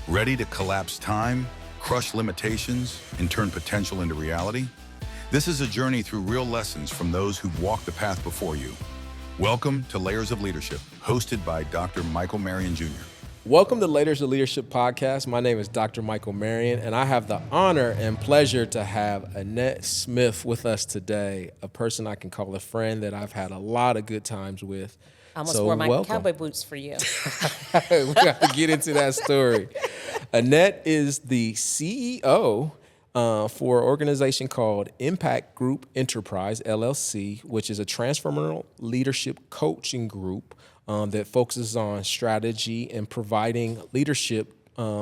Ready to collapse time, crush limitations, and turn potential into reality? This is a journey through real lessons from those who've walked the path before you. Welcome to Layers of Leadership, hosted by Dr. Michael Marion Jr. Welcome to Layers of Leadership podcast. My name is Dr. Michael Marion, and I have the honor and pleasure to have Anette Smith with us today, a person I can call a friend that I've had a lot of good times with. I almost wore my cowboy boots for you. We have to get into that story. Anette is the CEO for an organization called Impact Group Enterprise LLC, which is a transformational leadership coaching group that focuses on strategy and providing leadership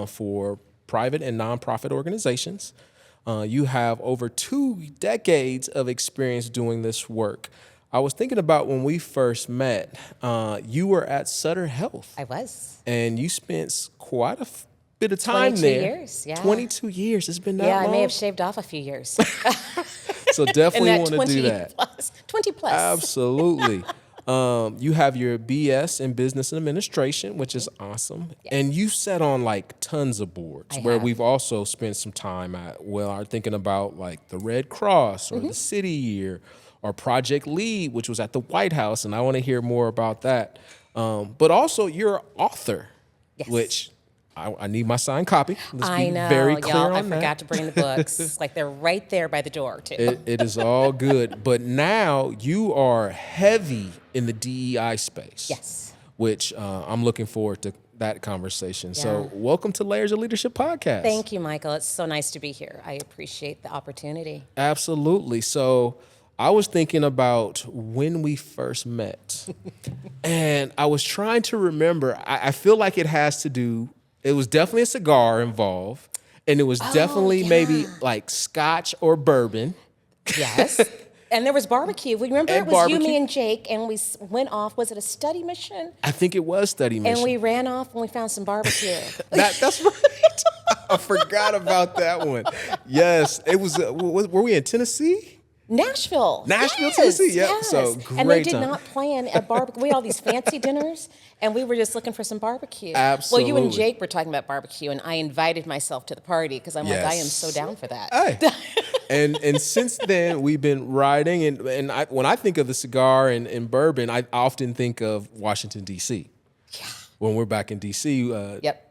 for private and nonprofit organizations. You have over 2 decades of experience doing this work. I was thinking about when we first met, you were at Sutter Health. I was. And you spent quite a bit of time 22 there. years, yeah. 22 years. It's been that long. Yeah, I may have shaved off a few years. So definitely want to 20 do that. 20 plus. Absolutely. You have your BS in Business and Administration, which is awesome. Yes. And you sat on like tons of boards where we've also spent some time at, are thinking about like the Red Cross or the City Year or Project Lead, which was at the White House. And I want to hear more about that. But also you're an author, which I need my signed copy. Let's be very clear y'all. on I forgot to bring the books. Like they're right there by the door too. It is all good. But now you are heavy in the DEI space. Yes. Which I'm looking forward to that conversation. Yeah. So welcome to Layers of Leadership podcast. Thank you, Michael. It's so nice to be here. I appreciate the opportunity. Absolutely. So I was thinking about when we first met and I was trying to remember, I feel like it was definitely a cigar involved and it was definitely maybe like scotch or bourbon. Yes. And there was barbecue. We remember And it was barbecue. you, me, and Jake, and we went off. Was it a study mission? I think it was study mission. And we ran off and we found some barbecue. That's right. I forgot about that one. Yes. It was, were we in Tennessee? Nashville, yes, Tennessee. Yep. Yes. So great and they did time. not plan a barbecue. We had all these fancy dinners, and we were just looking for some barbecue. Absolutely. Well, you and Jake were talking about barbecue, and I invited myself to the party because I'm like, I am so down for that. Hey. and since then we've been riding, and when I think of the cigar and bourbon, I often think of Washington D.C. Yeah. When we're back in D.C.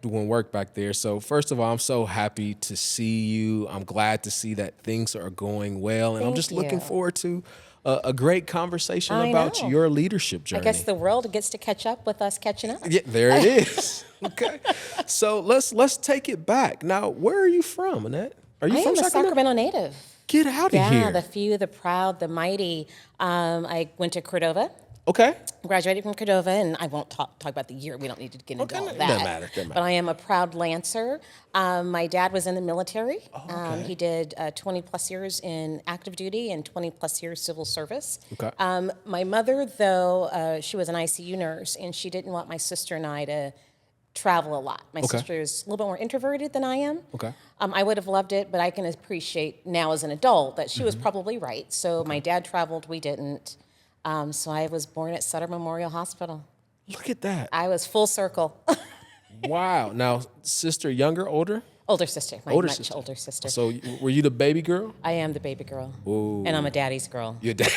Doing work back there. So first of all, I'm so happy to see you. I'm glad to see that things are going well. And I'm just looking forward to a great conversation about your leadership journey. I guess the world gets to catch up with us catching up. Yeah, there it is. Okay. So let's take it back. Now, where are you from, Annette? Are you from I am a Sacramento native. Get out of here. Yeah, the few, the proud, the mighty. I went to Cordova. Okay. Graduated from Cordova, and I won't talk about the year. We don't need to get into all that. Doesn't matter. But I am a proud Lancer. My dad was in the military. He did 20 plus years in active duty and 20 plus years civil service. Okay. My mother, though, she was an ICU nurse, and she didn't want my sister and I to travel a lot. My sister is a little bit more introverted than I am. Okay. I would have loved it, but I can appreciate now as an adult that she was probably right. So my dad traveled, we didn't. So I was born at Sutter Memorial Hospital. Look at that. I was full circle. Wow. Now, sister, younger, older? Older sister. My Older much sister. older sister. So were you the baby girl? I am the baby girl. Ooh. And I'm a daddy's girl. Your dad.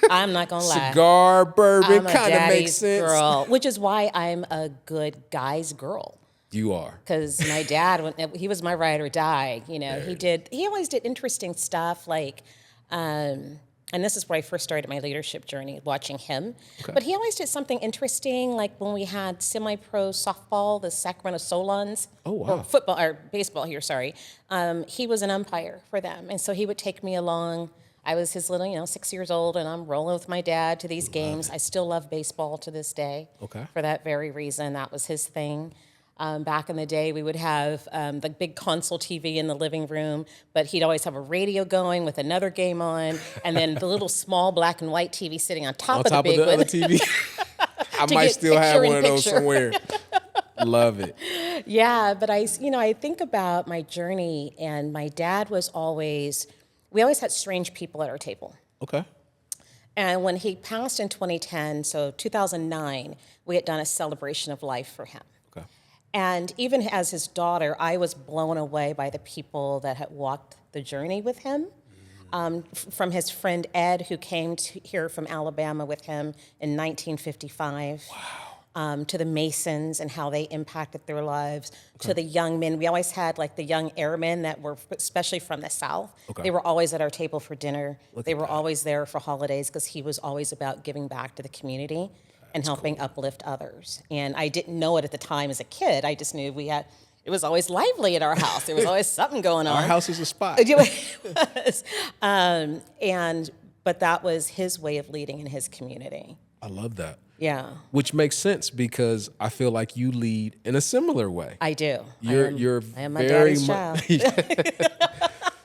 I'm not going to lie. Cigar, bourbon, I'm a kind of makes daddy's sense. girl, which is why I'm a good guy's girl. You are. Because my dad, when he was my ride or die, he always did interesting stuff like, and this is where I first started my leadership journey, watching him. Okay. But he always did something interesting, like when we had semi-pro softball, the Sacramento Solons. Oh, wow. Or football, or baseball here, sorry. He was an umpire for them. And so he would take me along. I was his little, 6 years old, and I'm rolling with my dad to these games. I still love baseball to this day. Okay. For that very reason, that was his thing. Back in the day, we would have the big console TV in the living room, but he'd always have a radio going with another game on, and then the little small black and white TV sitting on top of the big one. Other TV. I might still have one of those somewhere. Love it. Yeah, but I think about my journey, and my dad was we always had strange people at our table. Okay. And when he passed in 2010, so 2009, we had done a celebration of life for him. Okay. And even as his daughter, I was blown away by the people that had walked the journey with him. From his friend Ed, who came here from Alabama with him in 1955. Wow. To the Masons and how they impacted their lives, to the young men. We always had like the young airmen that were, especially from the South. They were always at our table for dinner. They were always there for holidays because he was always about giving back to the community and helping uplift others. And I didn't know it at the time as a kid. I just knew it was always lively at our house. There was always something going on. Our house is a spot. It was. But that was his way of leading in his community. I love that. Yeah. Which makes sense because I feel like you lead in a similar way. I do. You're I am my very daddy's child.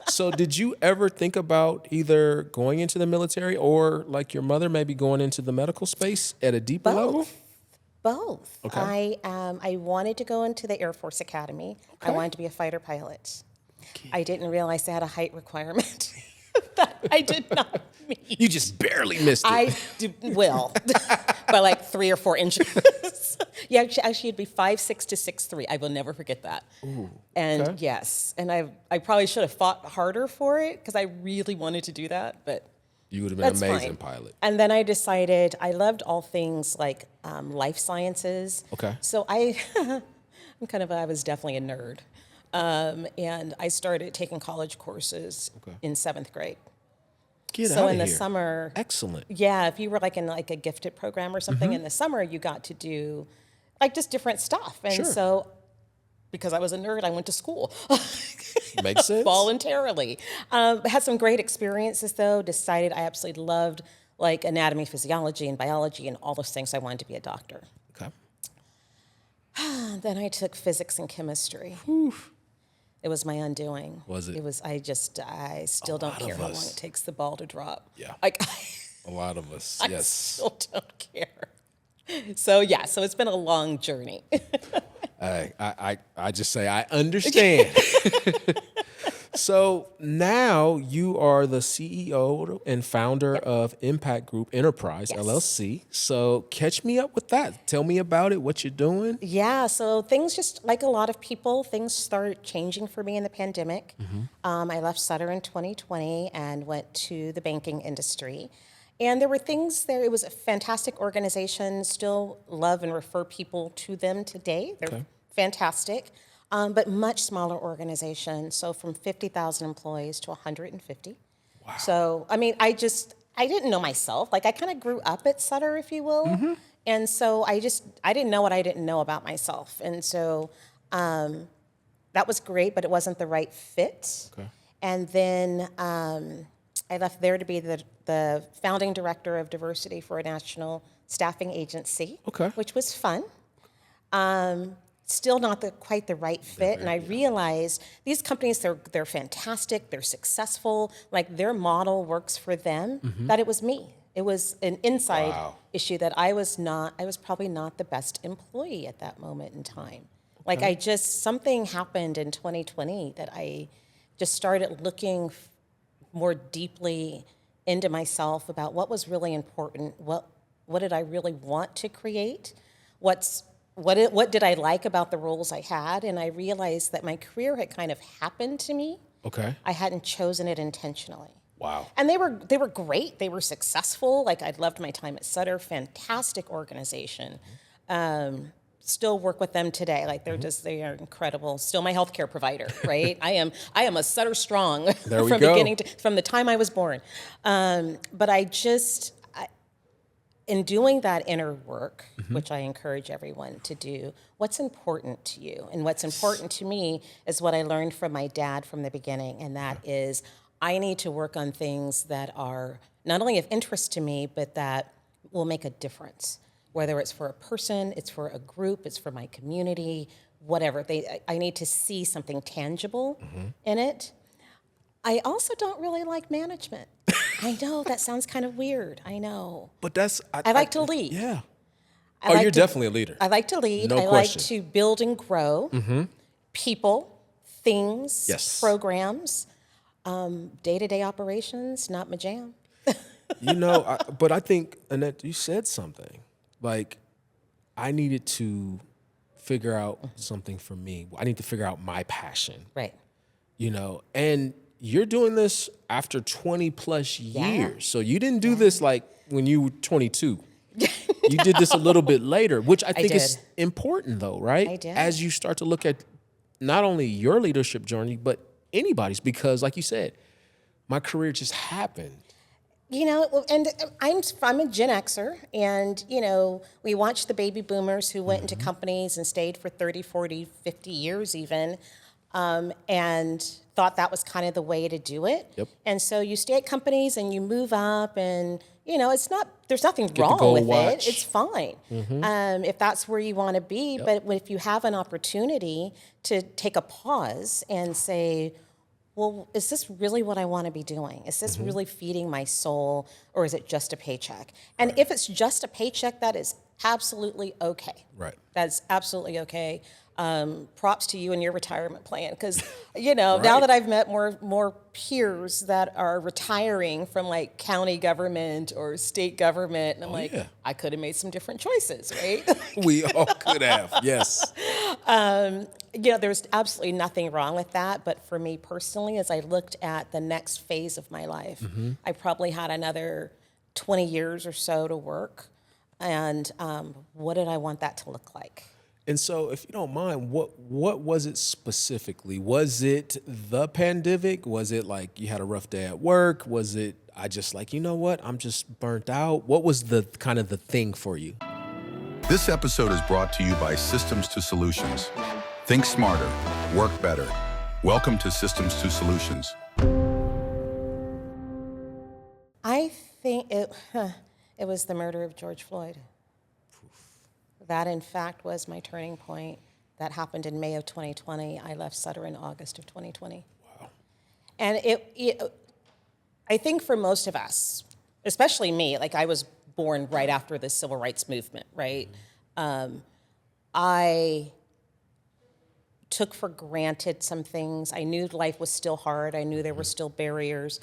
So did you ever think about either going into the military or like your mother maybe going into the medical space at a deeper level? Both. Okay. I wanted to go into the Air Force Academy. I wanted to be a fighter pilot. I didn't realize they had a height requirement that I did not meet. You just barely missed it. By like 3 or 4 inches. Yeah, actually, it'd be 5'6" to 6'3". I will never forget that. Ooh, and yes, and I probably should have fought harder for it because I really wanted to do that, but you would have been an amazing pilot. And then I decided I loved all things like life sciences. Okay. So I was definitely a nerd. And I started taking college courses in 7th grade. So in the summer, excellent. Yeah, if you were like in like a gifted program or something in the summer, you got to do like just different stuff. And so because I was a nerd, I went to school. Makes sense. Voluntarily. Had some great experiences though, decided I absolutely loved like anatomy, physiology, and biology and all those things. I wanted to be a doctor. Okay. Then I took physics and chemistry. Oof. It was my undoing. Was it? It was, I still don't care how long it takes the ball to drop. Yeah. Like, a lot of us, I still don't care. So it's been a long journey. I just say I understand. So now you are the CEO and founder of Impact Group Enterprise LLC. So catch me up with that. Tell me about it, what you're doing. Yeah, so things just like a lot of people, things started changing for me in the pandemic. I left Sutter in 2020 and went to the banking industry. And there were things there. It was a fantastic organization. Still love and refer people to them today. They're fantastic. But much smaller organization. So from 50,000 employees to 150. Wow. So, I mean, I didn't know myself. Like I kind of grew up at Sutter, if you will. And so I didn't know what I didn't know about myself. And so that was great, but it wasn't the right fit. Okay. And then I left there to be the founding director of diversity for a national staffing agency, which was fun. Still not quite the right fit. And I realized these companies, they're fantastic, they're successful, like their model works for them, that it was me. It was an inside issue that I was probably not the best employee at that moment in time. Like something happened in 2020 that I just started looking more deeply into myself about what was really important, what did I really want to create, what did I like about the roles I had? And I realized that my career had kind of happened to me. Okay. I hadn't chosen it intentionally. Wow. And they were great. They were successful. Like I loved my time at Sutter. Fantastic organization. Still work with them today. Like they are incredible. Still my healthcare provider, right? I am a Sutter strong from the time I was born. But in doing that inner work, which I encourage everyone to do, what's important to you? And what's important to me is what I learned from my dad from the beginning, and that is I need to work on things that are not only of interest to me, but that will make a difference. Whether it's for a person, it's for a group, it's for my community, whatever. I need to see something tangible in it. I also don't really like management. I know that sounds kind of weird. I know. But I like to lead. Yeah. You're definitely a leader. I like to lead. No I question. like to build and grow people, things, programs, day-to-day operations, not my jam. But I think, Annette, you said something. Like, I needed to figure out something for me. I need to figure out my passion. Right. You know, and you're doing this after 20 plus years. Yeah. So you didn't do this like when you were 22. You did this a little bit later, which I think is important though, right? I did. As you start to look at not only your leadership journey, but anybody's, because like you said, my career just happened. You know, and I'm a Gen Xer, and, you know, we watched the baby boomers who went into companies and stayed for 30, 40, 50 years even, and thought that was kind of the way to do it. Yep. And so you stay at companies and you move up, and, you know, there's nothing the wrong gold with watch. it. It's fine if that's where you want to be. But if you have an opportunity to take a pause and say, well, is this really what I want to be doing? Is this really feeding my soul, or is it just a paycheck? And if it's just a paycheck, that is absolutely okay. Right. That's absolutely okay. Props to you and your retirement plan, because, you know, now that I've met more peers that are retiring from like county government or state government, and I'm I could have made some different choices, right? We all could have, yes. You know, there's absolutely nothing wrong with that. But for me personally, as I looked at the next phase of my life, I probably had another 20 years or so to work. And what did I want that to look like? And so, if you don't mind, what was it specifically? Was it the pandemic? Was it like you had a rough day at work? Was it I just like, you know what, I'm just burnt out? What was the kind of the thing for you? This episode is brought to you by Systems to Solutions. Think smarter, work better. Welcome to Systems to Solutions. I think it was the murder of George Floyd. That, in fact, was my turning point. That happened in May of 2020. I left Sutter in August of 2020. Wow. And I think for most of us, especially me, like I was born right after the civil rights movement, right? I took for granted some things. I knew life was still hard. I knew there were still barriers.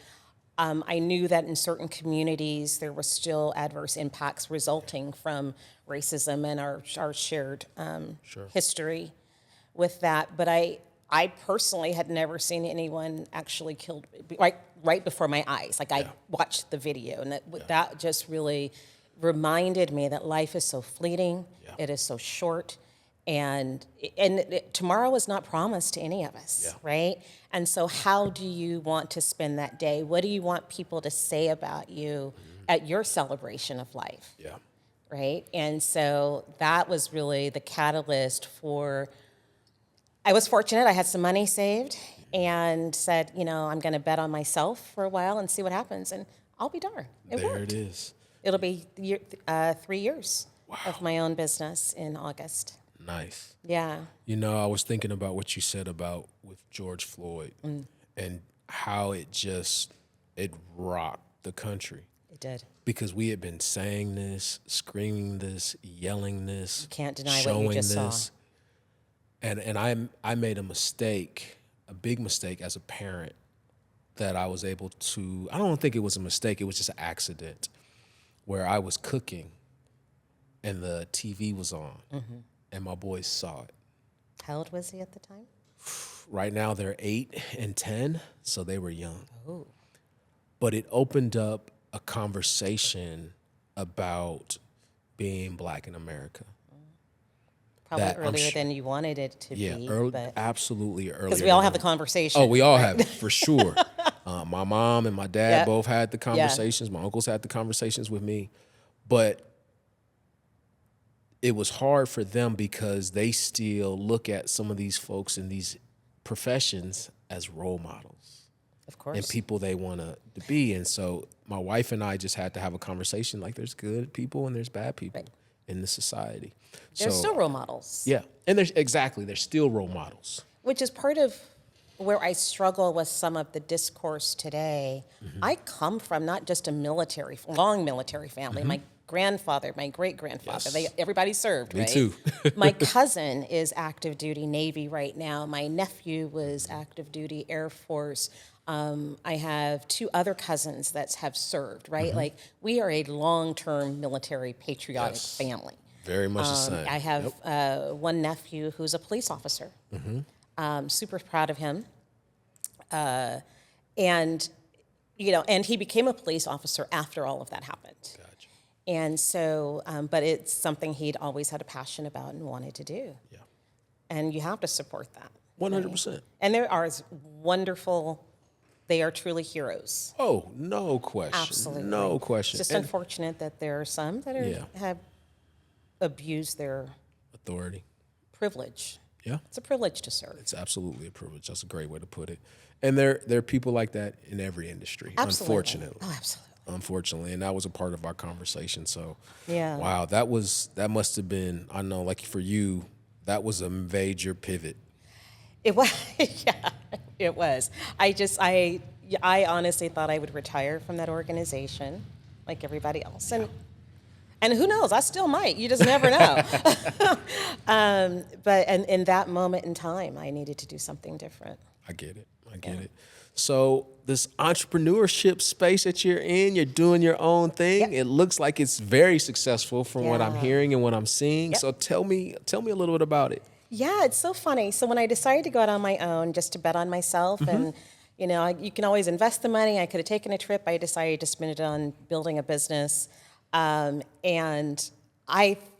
I knew that in certain communities there were still adverse impacts resulting from racism and our shared history with that. But I personally had never seen anyone actually killed right before my eyes. Like I watched the video, and that just really reminded me that life is so fleeting. It is so short. And tomorrow is not promised to any of us, right? And so how do you want to spend that day? What do you want people to say about you at your celebration of life? Yeah. Right? And so that was really the catalyst for, I was fortunate, I had some money saved and said, you know, I'm going to bet on myself for a while and see what happens. And I'll be darned. It there worked. It is. It'll be 3 years of my own business in August. Nice. Yeah. You know, I was thinking about what you said about with George Floyd and how it rocked the country. It did. Because we had been saying this, screaming this, yelling this. You can't deny what you just saw. And I made a mistake, a big mistake as a parent, that I was able to, I don't think it was a mistake, it was just an accident, where I was cooking and the TV was on. And my boys saw it. How old was he at the time? Right now they're 8 and 10, so they were young. Oh. But it opened up a conversation about being Black in America. Probably earlier than you wanted it to be. Yeah, absolutely earlier. Because we all have the conversation. Oh, we all have it, for sure. My mom and my dad both had the conversations. My uncles had the conversations with me. But it was hard for them because they still look at some of these folks in these professions as role models. Of course. And people they want to be. And so my wife and I just had to have a conversation like there's good people and there's bad people in the society. There's still role models. Yeah. And there's still role models. Which is part of where I struggle with some of the discourse today. I come from not just a long military family. My grandfather, my great-grandfather, everybody served, Me right? too. My cousin is active duty Navy right now. My nephew was active duty Air Force. I have 2 other cousins that have served, right? Like, we are a long-term military patriotic family. Very much the same. I have one nephew who's a police officer. Super proud of him. And he became a police officer after all of that happened. Gotcha. And so, but it's something he'd always had a passion about and wanted to do. Yeah. And you have to support that. 100%. And there are wonderful, they are truly heroes. Oh, no question. Absolutely. No question. It's just unfortunate that there are some that have abused their authority. Privilege. Yeah. It's a privilege to serve. It's absolutely a privilege. That's a great way to put it. And there are people like that in every industry, absolutely. Unfortunately. Oh, absolutely. Unfortunately. And that was a part of our conversation. So, yeah. Wow, that must have been, I know, like for you, that was a major pivot. It was, yeah, it was. I honestly thought I would retire from that organization like everybody else. And who knows, I still might. You just never know. But in that moment in time, I needed to do something different. I get it. So this entrepreneurship space that you're in, you're doing your own thing. Yep. It looks like it's very successful from what I'm hearing and what I'm seeing. Yep. So tell me a little bit about it. Yeah, it's so funny. So when I decided to go out on my own, just to bet on myself, and you can always invest the money. I could have taken a trip. I decided to spend it on building a business, and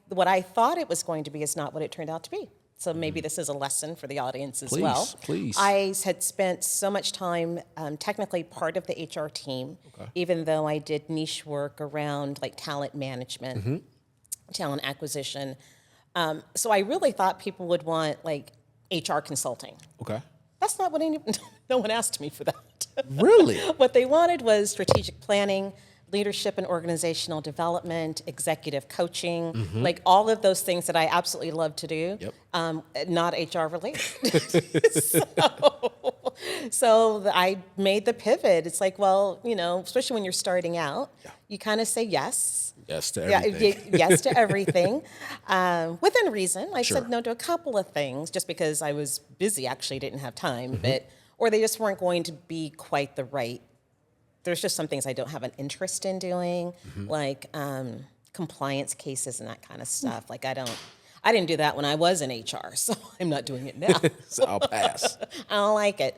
what I thought it was going to be is not what it turned out to be. So maybe this is a lesson for the audience as well. Please. I had spent so much time, technically part of the HR team, even though I did niche work around like talent management, talent acquisition. So I really thought people would want like HR consulting. Okay. That's not what no one asked me for that. Really? What they wanted was strategic planning, leadership and organizational development, executive coaching, like all of those things that I absolutely love to do, not HR related. So I made the pivot. It's like, well, especially when you're starting out, you kind of say yes. Yes to everything. Yes to everything. Within reason. I said no to a couple of things just because I was busy, actually didn't have time, or they just weren't going to be quite the right. There's just some things I don't have an interest in doing, like compliance cases and that kind of stuff. Like I didn't do that when I was in HR, so I'm not doing it now. So I'll pass. I don't like it.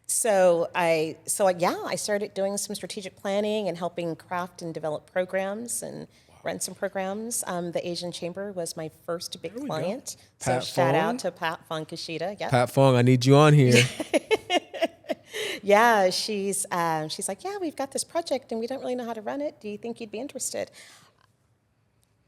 So I started doing some strategic planning and helping craft and develop programs and run some programs. The Asian Chamber was my first big client. So shout out to Pat Fong-Kishida. Yep. Pat Fong, I need you on here. Yeah, she's like, yeah, we've got this project and we don't really know how to run it. Do you think you'd be interested?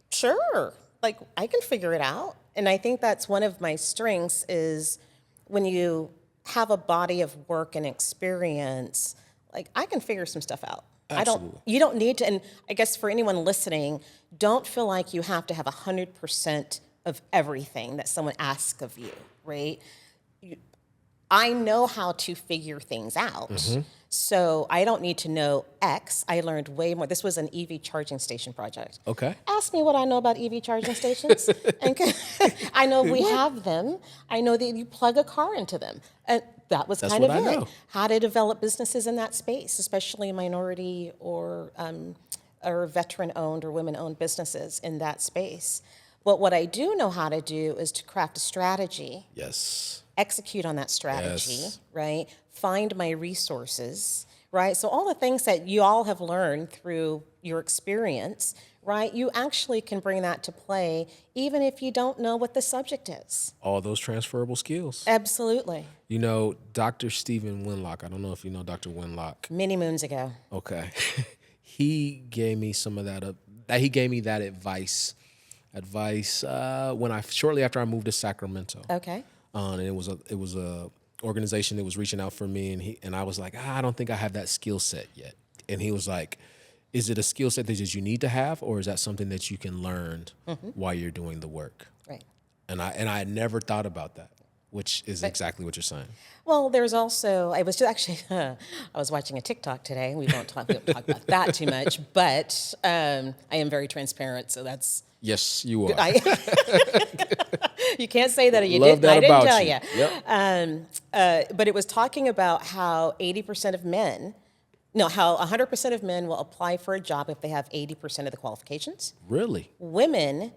Sure, like I can figure it out. And I think that's one of my strengths is when you have a body of work and experience, like I can figure some stuff out. Absolutely. You don't need to, and I guess for anyone listening, don't feel like you have to have 100% of everything that someone asks of you, right? I know how to figure things out. So I don't need to know X. I learned way more. This was an EV charging station project. Okay. Ask me what I know about EV charging stations. And I know we have them. I know that you plug a car into them. And that's kind of it. How to develop businesses in that space, especially minority or veteran-owned or women-owned businesses in that space. But what I do know how to do is to craft a strategy. Yes. Execute on that strategy, right? Find my resources, right? So all the things that you all have learned through your experience, right? You actually can bring that to play even if you don't know what the subject is. All those transferable skills. Absolutely. Dr. Stephen Winlock, I don't know if you know Dr. Winlock. Many moons ago. Okay. He gave me some of that he gave me that advice when shortly after I moved to Sacramento. Okay. And it was a organization that was reaching out for me, and I was like, I don't think I have that skill set yet. And he was like, is it a skill set that you need to have, or is that something that you can learn while you're doing the work? Right. And I had never thought about that, which is exactly what you're saying. Well, there's also, I was watching a TikTok today. We don't talk about that too much, but I am very transparent, so that's. Yes, you are. You can't say that you Love didn't. I didn't tell you. Yep. But it was talking about how 80% of men No, how 100% of men will apply for a job if they have 80% of the qualifications. Really? Women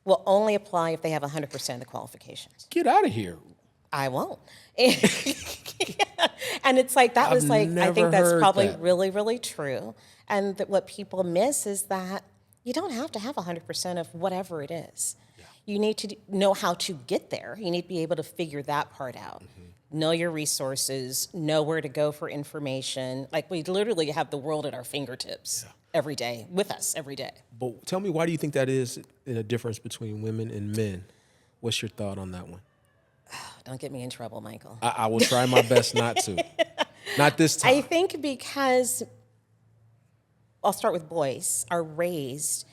will only apply if they have 100% of the qualifications. Get out of here. I won't. And it's like, that was like, I never think that's heard probably that. really, really true. And that what people miss is that you don't have to have 100% of whatever it is. Yeah. You need to know how to get there. You need to be able to figure that part out. Know your resources, know where to go for information. Like, we literally have the world at our fingertips every day, with us every day. But tell me, why do you think that is in a difference between women and men? What's your thought on that one? Don't get me in trouble, Michael. I will try my best not to. Not this time. I think because, I'll start with boys, are raised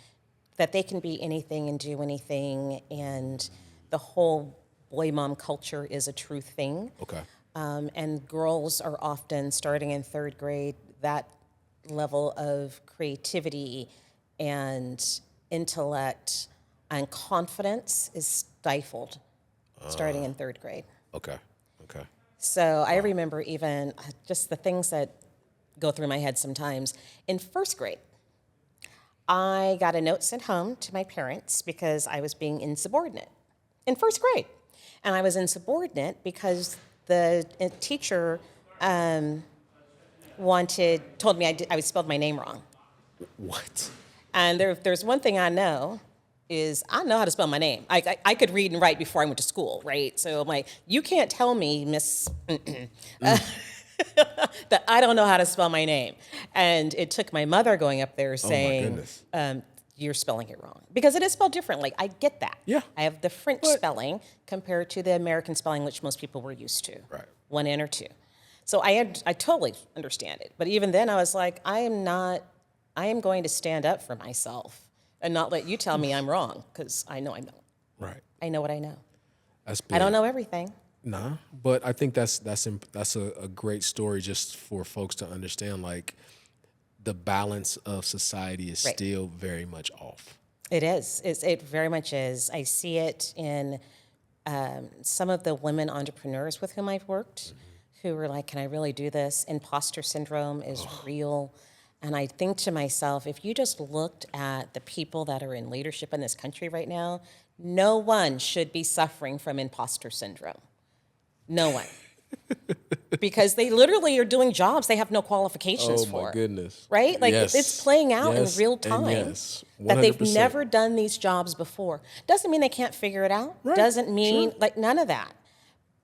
that they can be anything and do anything, and the whole boy mom culture is a true thing. Okay. And girls are often starting in third grade, that level of creativity and intellect and confidence is stifled starting in third grade. Okay. So I remember even just the things that go through my head sometimes. In first grade, I got a note sent home to my parents because I was being insubordinate in first grade. And I was insubordinate because the teacher told me I spelled my name wrong. What? And there's one thing I know is I know how to spell my name. I could read and write before I went to school, right? So I'm like, you can't tell me, Miss, that I don't know how to spell my name. And it took my mother going up there saying, you're spelling it wrong. Because it is spelled differently. I get that. Yeah. I have the French spelling compared to the American spelling, which most people were used to. Right. 1 N or 2. So I totally understand it. But even then I was like, I am going to stand up for myself and not let you tell me I'm wrong, because I know I'm not. Right. I know what I know. That's I don't know everything. Nah, but I think that's a great story just for folks to understand, like, the balance of society is still very much off. It is. It very much is. I see it in some of the women entrepreneurs with whom I've worked who were like, can I really do this? Imposter syndrome is real. And I think to myself, if you just looked at the people that are in leadership in this country right now, no one should be suffering from imposter syndrome. No one. Because they literally are doing jobs they have no qualifications for. Oh, my goodness. Right? Like, Yes. it's playing out in Yes, real and time. yes, That they've 100%. never done these jobs before. Doesn't mean they can't figure it out. Right, Doesn't mean, sure. like, none of that.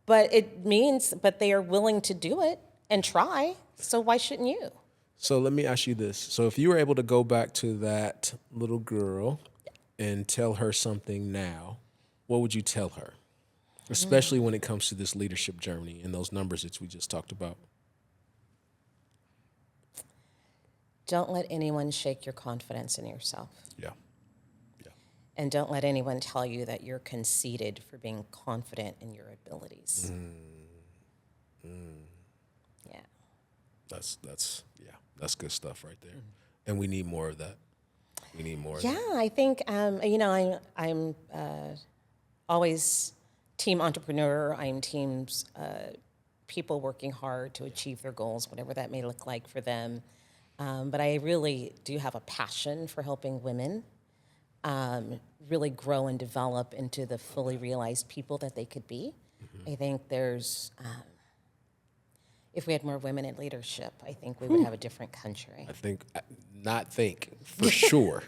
But it means, but they are willing to do it and try. So why shouldn't you? So let me ask you this. So if you were able to go back to that little girl and tell her something now, what would you tell her? Especially when it comes to this leadership journey and those numbers that we just talked about. Don't let anyone shake your confidence in yourself. Yeah. And don't let anyone tell you that you're conceited for being confident in your abilities. Yeah. That's good stuff right there. And we need more of that. We need more of that. Yeah, I think, I'm always team entrepreneur. I'm teams, people working hard to achieve their goals, whatever that may look like for them. But I really do have a passion for helping women really grow and develop into the fully realized people that they could be. I think there's, if we had more women in leadership, I think we would have a different country. For sure.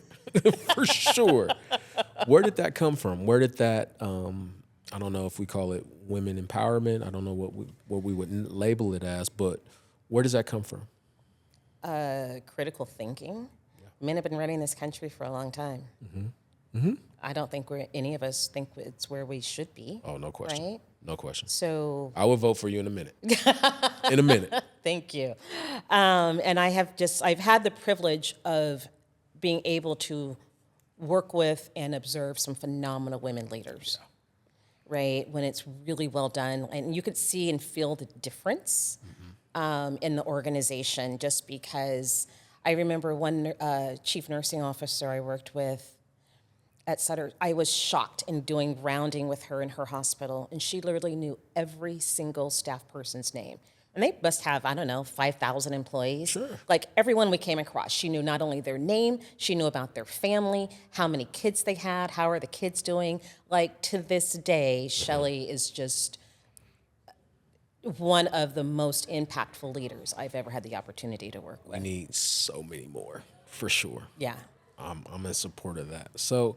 For sure. Where did that come from? Where did that, I don't know if we call it women empowerment. I don't know what we would label it as, but where does that come from? Critical thinking. Men have been running this country for a long time. I don't think any of us think it's where we should be. Oh, no question. Right? No question. So I will vote for you in a minute. In a minute. thank you. And I've had the privilege of being able to work with and observe some phenomenal women leaders. Right? When it's really well done. And you could see and feel the difference in the organization, just because I remember one chief nursing officer I worked with at Sutter. I was shocked in doing rounding with her in her hospital, and she literally knew every single staff person's name, And they must have, I don't know, 5,000 employees. Sure. Like everyone we came across, she knew not only their name, she knew about their family, how many kids they had, how are the kids doing. Like to this day, Shelley is just one of the most impactful leaders I've ever had the opportunity to work with. We need so many more, for sure. Yeah. I'm in support of that. So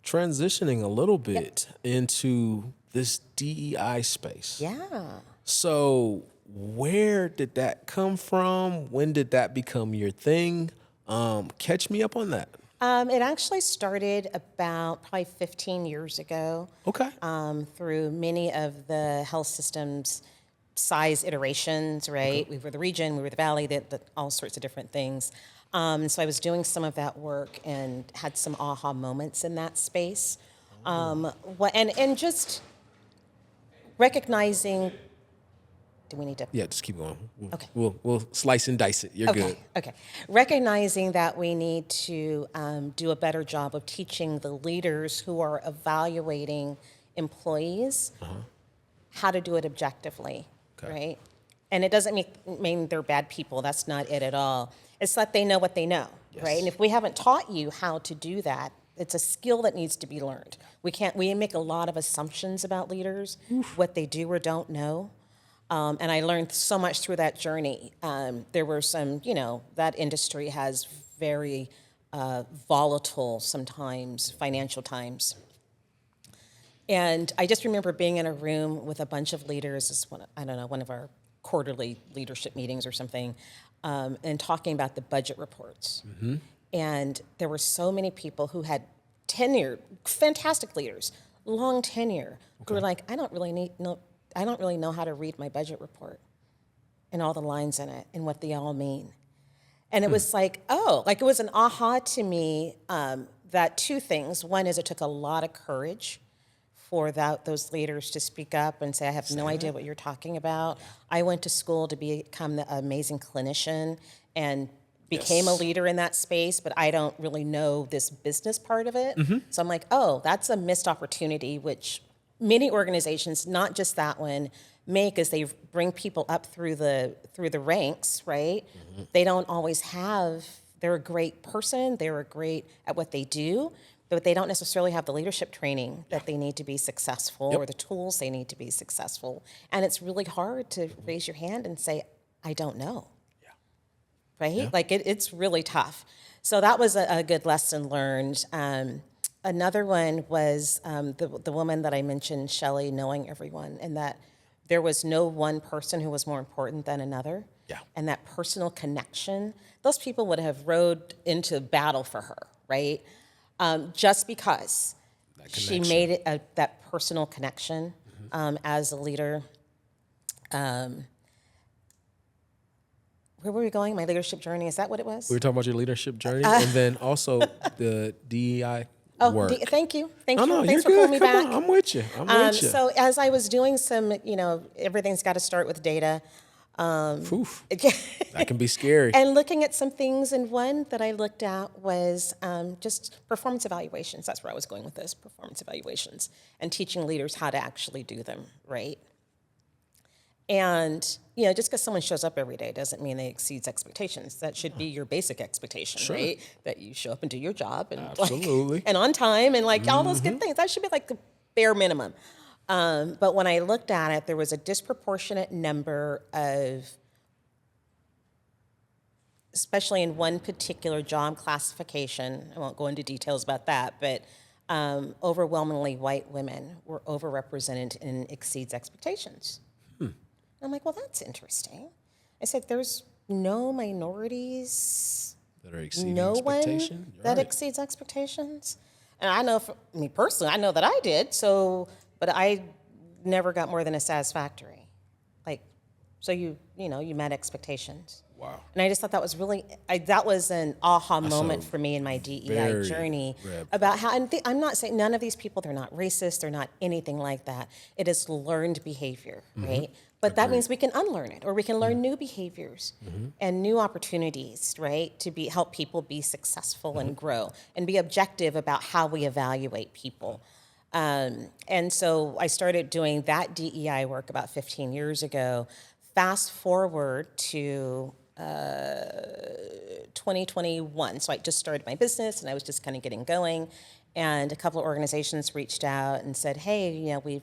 transitioning a little bit into this DEI space. Yeah. So where did that come from? When did that become your thing? Catch me up on that. It actually started about probably 15 years ago. Okay. Through many of the health systems size iterations, right? We were the region, we were the valley, all sorts of different things. So I was doing some of that work and had some aha moments in that space. And just recognizing, do we need to? Yeah, just keep going. Okay. We'll slice and dice it. You're good. Okay. Recognizing that we need to do a better job of teaching the leaders who are evaluating employees how to do it objectively, right? And it doesn't mean they're bad people. That's not it at all. It's that they know what they know, right? And if we haven't taught you how to do that, it's a skill that needs to be learned. We make a lot of assumptions about leaders, what they do or don't know. And I learned so much through that journey. There were some, that industry has very volatile sometimes financial times. And I just remember being in a room with a bunch of leaders, one of our quarterly leadership meetings or something, and talking about the budget reports. And there were so many people who had tenured, fantastic leaders, long tenure, who were like, I don't really know how to read my budget report and all the lines in it and what they all mean. And it was like, it was an aha to me that two things. One is it took a lot of courage for those leaders to speak up and say, I have no idea what you're talking about. I went to school to become the amazing clinician and became a leader in that space, but I don't really know this business part of it. So I'm like, that's a missed opportunity, which many organizations, not just that one, make as they bring people up through the ranks, right? They don't always they're a great person, they're great at what they do, but they don't necessarily have the leadership training that they need to be successful or the tools they need to be successful. And it's really hard to raise your hand and say, I don't know. Right? Yeah. Like it's really tough. So that was a good lesson learned. Another one was the woman that I mentioned, Shelley, knowing everyone, and that there was no one person who was more important than another. Yeah. And that personal connection, those people would have rode into battle for her, right? Just because she made it that personal connection as a leader. Where were we going? My leadership journey, is that what it was? We were talking about your leadership journey and then also the DEI work. Thank you. Thanks you're for pulling me back. I'm with you. So as I was doing some, everything's got to start with data. That can be scary. And looking at some things, and one that I looked at was just performance evaluations. That's where I was going with this, performance evaluations, and teaching leaders how to actually do them, right? And, just because someone shows up every day doesn't mean they exceeds expectations. That should be your basic expectation, right? That you show up and do your job and absolutely and on time and all those good things. That should be like the bare minimum. But when I looked at it, there was a disproportionate number of, especially in one particular job classification, I won't go into details about that, but overwhelmingly white women were overrepresented in exceeds expectations. I'm like, well, that's interesting. I said, there's no minorities, that are exceeding no expectation? one that exceeds expectations. And I know for me personally, I know that I did, but I never got more than a satisfactory. So you met expectations. Wow. And I just thought that was that was an aha moment for me in my DEI journey about how, and I'm not saying none of these people, they're not racist, they're not anything like that. It is learned behavior, right? But that means we can unlearn it, or we can learn new behaviors and new opportunities, right? To help people be successful and grow and be objective about how we evaluate people. And so I started doing that DEI work about 15 years ago fast forward to 2021. So I just started my business and I was just kind of getting going. And a couple of organizations reached out and said, hey, we've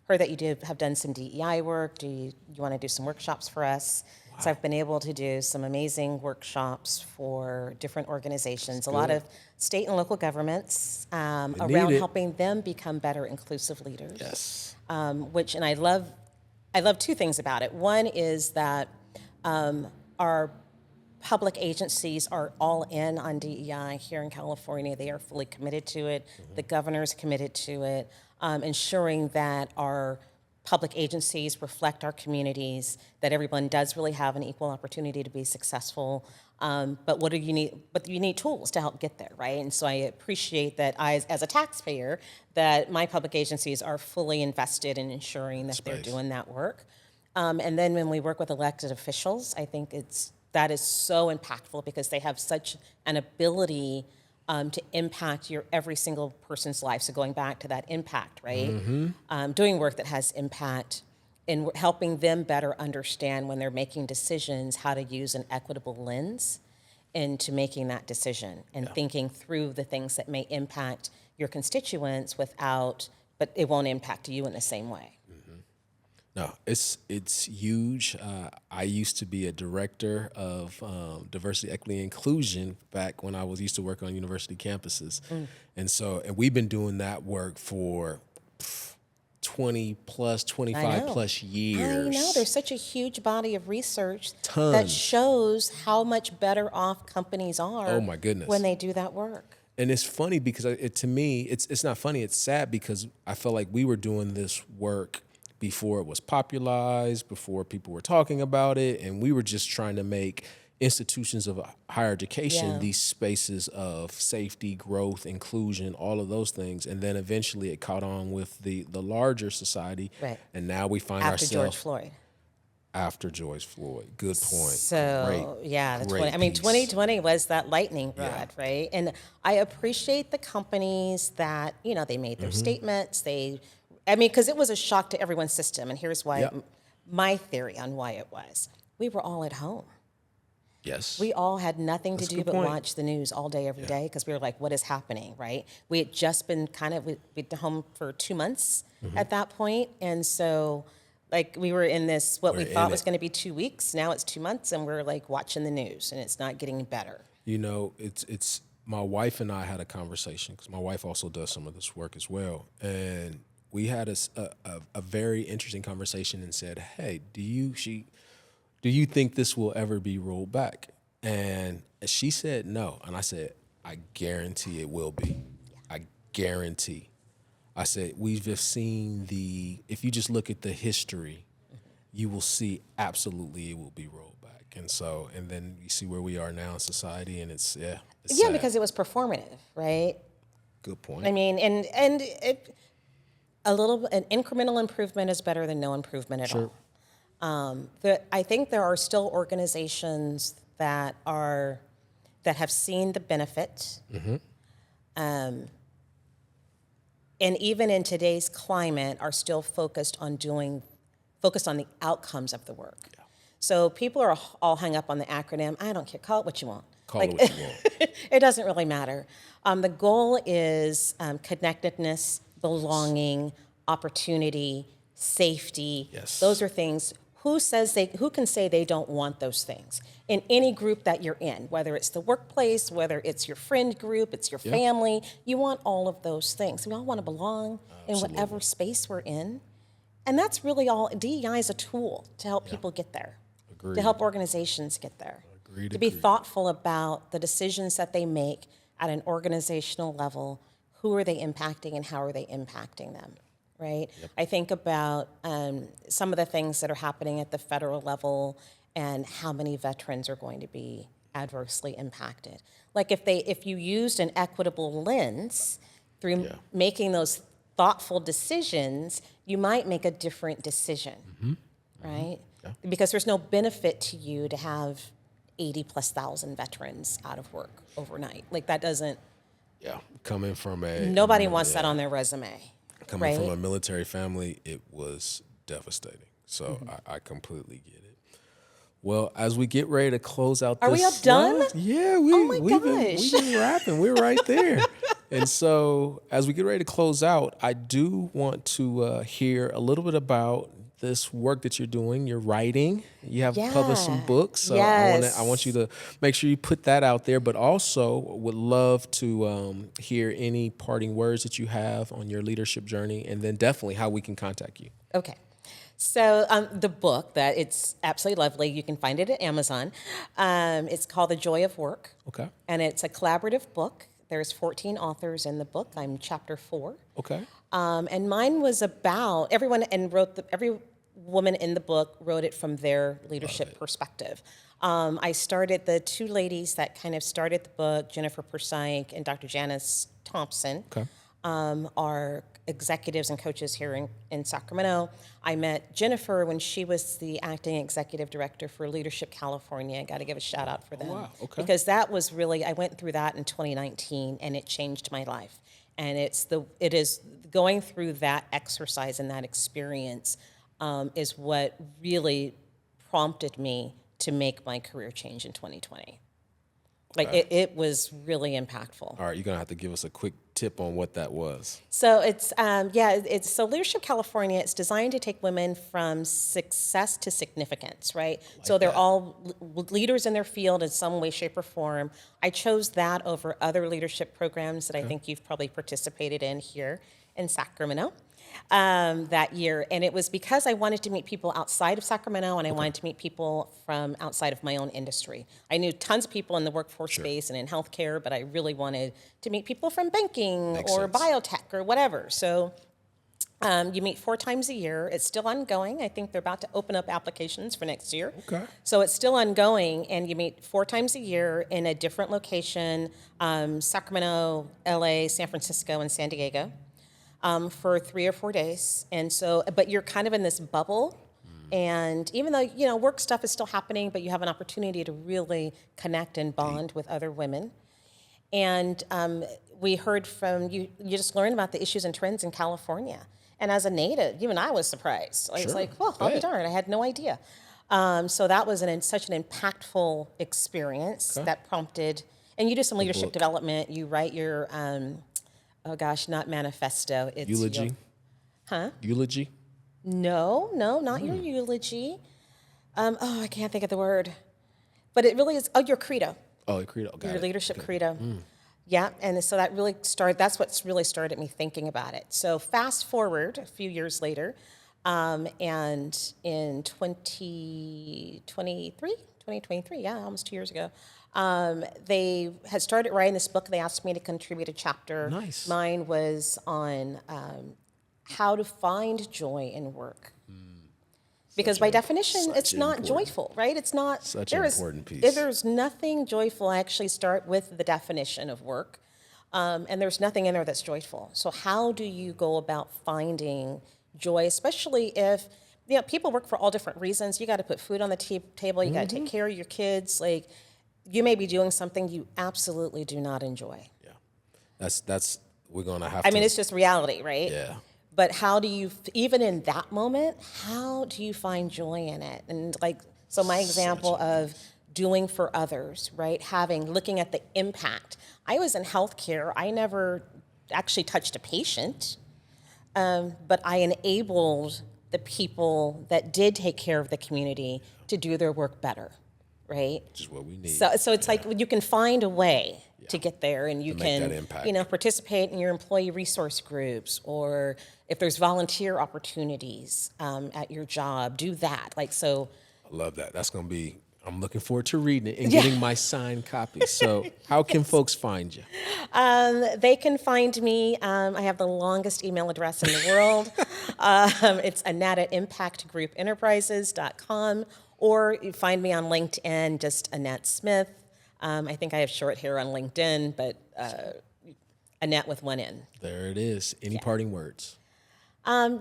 heard that you have done some DEI work. Do you want to do some workshops for us? Wow. So I've been able to do some amazing workshops for different organizations, a lot of state and local governments around helping them become better inclusive leaders. Yes. And I love two things about it. One is that our public agencies are all in on DEI here in California. They are fully committed to it. Mm-hmm. The governor's committed to it, ensuring that our public agencies reflect our communities, that everyone does really have an equal opportunity to be successful. But what do you need? But you need tools to help get there, right? And so I appreciate that as a taxpayer, that my public agencies are fully invested in ensuring that they're doing that work. And then when we work with elected officials, I think that is so impactful because they have such an ability to impact every single person's life. So going back to that impact, right? Mm-hmm. Doing work that has impact and helping them better understand when they're making decisions how to use an equitable lens into making that decision and thinking through the things that may impact your constituents but it won't impact you in the same way. No, it's huge. I used to be a director of diversity, equity, and inclusion back when I used to work on university campuses. And we've been doing that work for 25 plus years. I know, there's such a huge body of research that shows how much better off companies are oh my goodness. When they do that work. And it's funny because to me, it's not funny, it's sad because I felt like we were doing this work before it was popularized, before people were talking about it, and we were just trying to make institutions of higher education these spaces of safety, growth, inclusion, all of those things. And then eventually it caught on with the larger society. Right. And now we find ourselves... After George Floyd. Good point. So, that's 2020 was that lightning rod, right? And I appreciate the companies that, they made their statements, because it was a shock to everyone's system. And here's why, my theory on why it was. We were all at home. Yes. We all had nothing to do but watch the news all day, every day, because we were like, what is happening, right? We had just been we'd been home for 2 months at that point. And so, we were in this, we thought was going to be 2 weeks. Now it's 2 months, and we're watching the news, and it's not getting better. It's my wife and I had a conversation, because my wife also does some of this work as well. And we had a very interesting conversation and said, hey, do you think this will ever be rolled back? And she said no. And I said, I guarantee it will be. I guarantee. I said, we've just seen if you just look at the history, you will see absolutely it will be rolled back. And then you see where we are now in society, and it's sad. Because it was performative, right? Good point. I mean, and an incremental improvement is better than no improvement at all. I think there are still organizations that have seen the benefit, and even in today's climate, are still focused on the outcomes of the work. Yeah. So people are all hung up on the acronym. I don't care. Call it what you want. Call it what you want. It doesn't really matter. The goal is connectedness, belonging, opportunity, safety. Yes. Those are things. Who can say they don't want those things? In any group that you're in, whether it's the workplace, whether it's your friend group, it's your family, you want all of those things. We all want to belong in whatever space we're in. And that's really all. DEI is a tool to help people get there, to help organizations get there, to be thoughtful about the decisions that they make at an organizational level. Who are they impacting and how are they impacting them? Right? Yep. I think about some of the things that are happening at the federal level and how many veterans are going to be adversely impacted. If you used an equitable lens through making those thoughtful decisions, you might make a different decision, right? Yeah. Because there's no benefit to you to have 80,000+ veterans out of work overnight. That doesn't... Yeah, coming from nobody wants that on their resume. Coming from a military family, it was devastating. So I completely get it. Well, as we get ready to close out Are this we all done? slide, yeah, my we've gosh. been rapping. We're right there. And so as we get ready to close out, I do want to hear a little bit about this work that you're doing. You're writing. You have published some books. So I want you to make sure you put that out there, but also would love to hear any parting words that you have on your leadership journey, and then definitely how we can contact you. Okay. So the book, that it's absolutely lovely. You can find it at Amazon. It's called The Joy of Work. Okay. And it's a collaborative book. There's 14 authors in the book. I'm chapter 4. Okay. And mine was about every woman in the book wrote it from their leadership perspective. I started the two ladies that kind of started the book, Jennifer Persyke and Dr. Janice Thompson. Okay. Are executives and coaches here in Sacramento. I met Jennifer when she was the acting executive director for Leadership California. I got to give a shout out for them. Wow, okay. Because that was really, I went through that in 2019 and it changed my life. And it is going through that exercise and that experience is what really prompted me to make my career change in 2020. Like it was really impactful. All right, you're gonna have to give us a quick tip on what that was. So it's so Leadership California. It's designed to take women from success to significance, right? So they're all leaders in their field in some way, shape, or form. I chose that over other leadership programs that I think you've probably participated in here in Sacramento that year. And it was because I wanted to meet people outside of Sacramento, and I wanted to meet people from outside of my own industry. I knew tons of people in the workforce space and in healthcare, but I really wanted to meet people from banking biotech or whatever. So you meet 4 times a year. It's still ongoing. I think they're about to open up applications for next year. Okay. So it's still ongoing, and you meet 4 times a year in a different location, Sacramento, LA, San Francisco, and San Diego. For 3 or 4 days. And so, but you're kind of in this bubble. And even though, work stuff is still happening, but you have an opportunity to really connect and bond with other women. And we heard from you just learned about the issues and trends in California. And as a native, even I was surprised. I was like, well, I'll be darned, I had no idea. So that was such an impactful experience that prompted, and you do some leadership development. You write your, not manifesto. It's eulogy. Eulogy? No, not your eulogy. I can't think of the word. But it really is, your credo. Oh, your credo. Your leadership credo. Yeah, and so that's what really started me thinking about it. So fast forward a few years later, and in 2023, almost 2 years ago, they had started writing this book. They asked me to contribute a chapter. Nice. Mine was on how to find joy in work. Because by definition, it's not joyful, right? It's not. Such an important piece. There's nothing joyful. I actually start with the definition of work, and there's nothing in there that's joyful. So how do you go about finding joy, especially if people work for all different reasons? You got to put food on the table. You got to take care of your kids. Like, you may be doing something you absolutely do not enjoy. Yeah, that's we're gonna have. I mean, it's just reality, right? Yeah. But how do you, even in that moment, how do you find joy in it? And so my example of doing for others, right? Looking at the impact. I was in healthcare. I never actually touched a patient, but I enabled the people that did take care of the community to do their work better, right? Which is what we need. So it's like you can find a way to get there, and you can, participate in your employee resource groups, or if there's volunteer opportunities at your job, do that. I love that. That's going to be, I'm looking forward to reading it and getting my signed copy. So how can folks find you? They can find me. I have the longest email address in the world. It's Anette at impactgroupenterprises.com, or you find me on LinkedIn, just Anette Smith. I think I have short hair on LinkedIn, but Anette with one N. There it is. Any parting words? I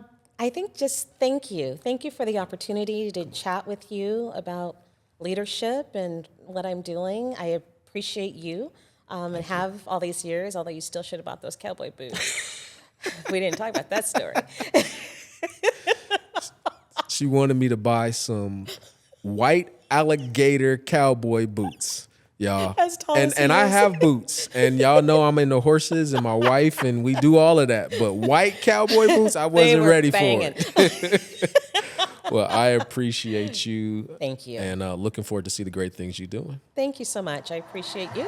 think just thank you. Thank you for the opportunity to chat with you about leadership and what I'm doing. I appreciate you and have all these years, although you still should have bought those cowboy boots. We didn't talk about that story. She wanted me to buy some white alligator cowboy boots. Y'all. As tall as And he I is. have boots, and y'all know I'm into horses and my wife, and we do all of that. But white cowboy boots, I They wasn't were ready banging. for it. Well, I appreciate you. Thank you. And looking forward to see the great things you're doing. Thank you so much. I appreciate you.